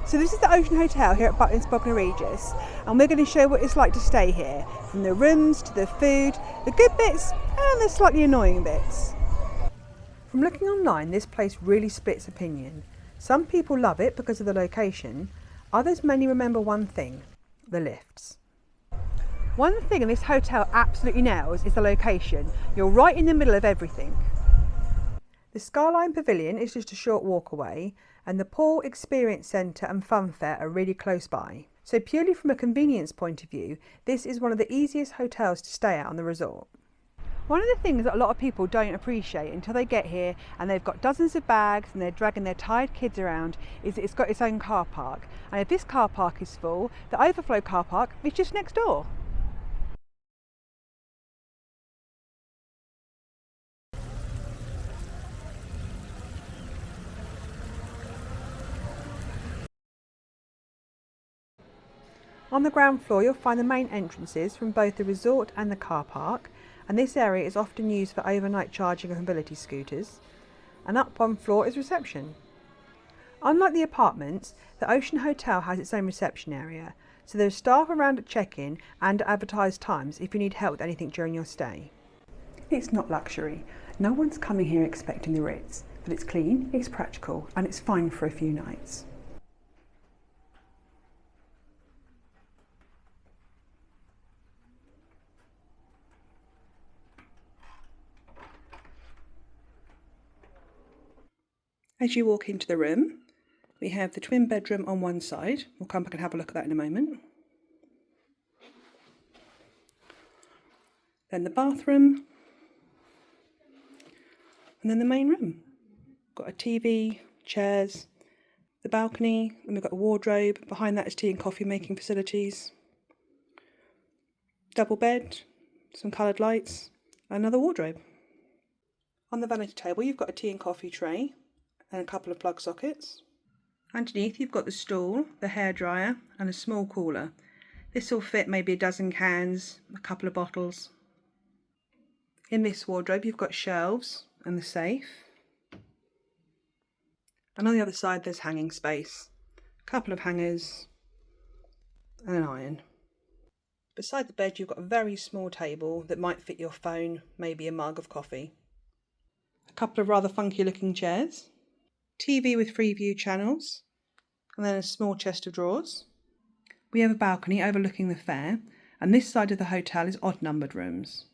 So this is the Ocean Hotel here at Butlins, Bognor, Regis, and we're going to show what it's like to stay here, from the rooms to the food, the good bits and the slightly annoying bits. From looking online, this place really splits opinion. Some people love it because of the location, others mainly remember one thing: the lifts. One thing this hotel absolutely nails is the location. You're right in the middle of everything. The Skyline Pavilion is just a short walk away, and the Xperience Centre and Fun Fair are really close by. So purely from a convenience point of view, this is one of the easiest hotels to stay at on the resort. One of the things that a lot of people don't appreciate until they get here and they've got dozens of bags and they're dragging their tired kids around is that it's got its own car park. And if this car park is full, the overflow car park is just next door. On the ground floor you'll find the main entrances from both the resort and the car park, and this area is often used for overnight charging of mobility scooters. And up one floor is reception. Unlike the apartments, the Ocean Hotel has its own reception area, so there's staff around at check-in and at advertised times if you need help with anything during your stay. It's not luxury. No one's coming here expecting the Ritz, but it's clean, it's practical, and it's fine for a few nights. As you walk into the room, we have the twin bedroom on one side. We'll come back and have a look at that in a moment. Then the bathroom, and then the main room. Got a TV, chairs, the balcony, and we've got a wardrobe. Behind that is tea and coffee making facilities. Double bed, some coloured lights, and another wardrobe. On the vanity table you've got a tea and coffee tray and a couple of plug sockets. Underneath you've got the stool, the hairdryer and a small cooler. This will fit maybe a dozen cans, a couple of bottles. In this wardrobe you've got shelves and the safe. And on the other side there's hanging space, a couple of hangers and an iron. Beside the bed you've got a very small table that might fit your phone, maybe a mug of coffee. A couple of rather funky looking chairs. TV with 3 view channels, and then a small chest of drawers. We have a balcony overlooking the fair, and this side of the hotel is odd numbered rooms.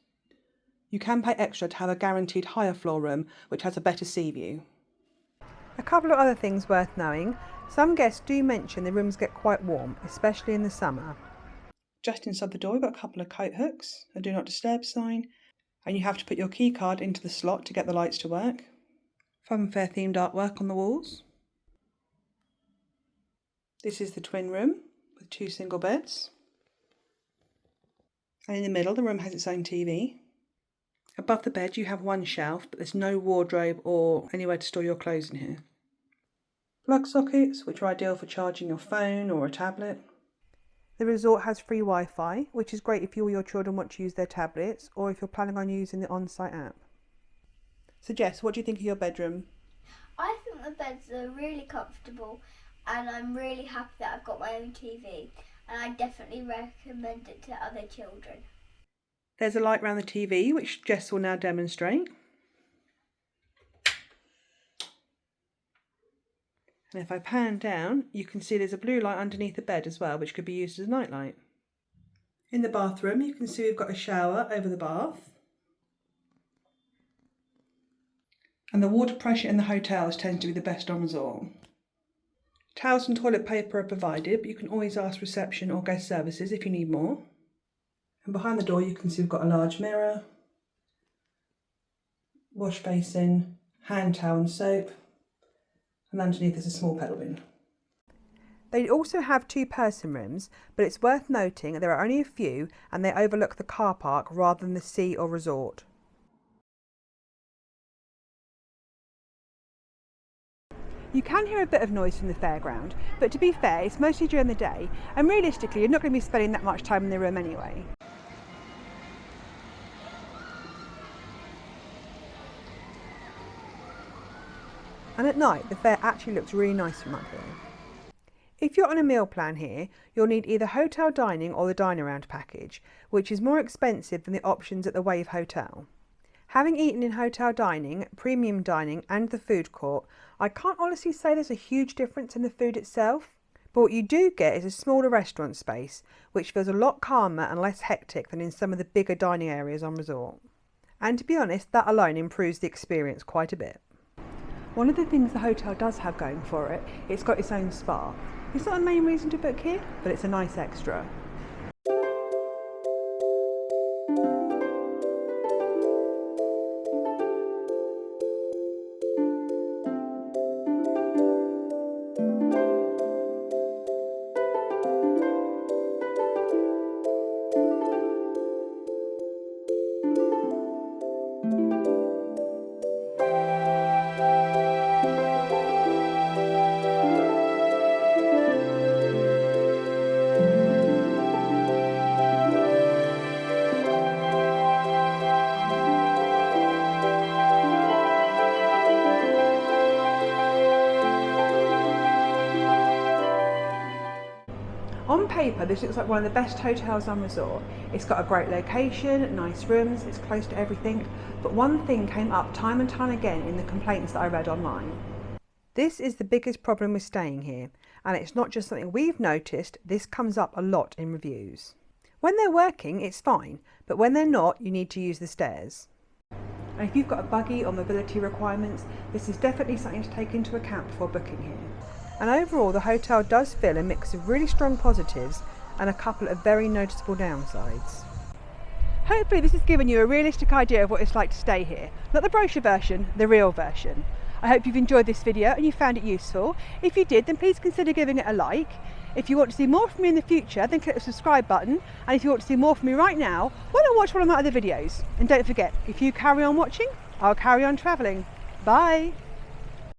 You can pay extra to have a guaranteed higher floor room which has a better sea view. A couple of other things worth knowing: some guests do mention the rooms get quite warm, especially in the summer. Just inside the door we've got a couple of coat hooks, a do not disturb sign, and you have to put your key card into the slot to get the lights to work. Fun fair themed artwork on the walls. This is the twin room with 2 single beds. And in the middle the room has its own TV. Above the bed you have one shelf, but there's no wardrobe or anywhere to store your clothes in here. Plug sockets, which are ideal for charging your phone or a tablet. The resort has free Wi-Fi, which is great if you or your children want to use their tablets or if you're planning on using the on-site app. So Jess, what do you think of your bedroom? I think the beds are really comfortable, and I'm really happy that I've got my own TV, and I definitely recommend it to other children. There's a light around the TV which Jess will now demonstrate. And if I pan down you can see there's a blue light underneath the bed as well, which could be used as a night light. In the bathroom you can see we've got a shower over the bath. And the water pressure in the hotels tends to be the best on resort. Towels and toilet paper are provided, but you can always ask reception or guest services if you need more. And behind the door you can see we've got a large mirror, wash basin, hand towel and soap, and underneath there's a small pedal bin. They also have 2-person rooms, but it's worth noting that there are only a few and they overlook the car park rather than the sea or resort. You can hear a bit of noise from the fairground, but to be fair, it's mostly during the day, and realistically you're not going to be spending that much time in the room anyway. And at night, the fair actually looks really nice from up here. If you're on a meal plan here, you'll need either hotel dining or the dine around package, which is more expensive than the options at the Wave Hotel. Having eaten in hotel dining, premium dining and the food court, I can't honestly say there's a huge difference in the food itself, but what you do get is a smaller restaurant space, which feels a lot calmer and less hectic than in some of the bigger dining areas on resort. And to be honest, that alone improves the experience quite a bit. One of the things the hotel does have going for it, it's got its own spa. It's not the main reason to book here, but it's a nice extra. On paper, this looks like one of the best hotels on resort. It's got a great location, nice rooms, it's close to everything, but one thing came up time and time again in the complaints that I read online. This is the biggest problem with staying here, and it's not just something we've noticed, this comes up a lot in reviews. When they're working, it's fine, but when they're not, you need to use the stairs. And if you've got a buggy or mobility requirements, this is definitely something to take into account before booking here. And overall, the hotel does feel a mix of really strong positives and a couple of very noticeable downsides. Hopefully this has given you a realistic idea of what it's like to stay here. Not the brochure version, the real version. I hope you've enjoyed this video and you found it useful. If you did, then please consider giving it a like. If you want to see more from me in the future, then click the subscribe button. And if you want to see more from me right now, why not watch one of my other videos? And don't forget, if you carry on watching, I'll carry on travelling. Bye!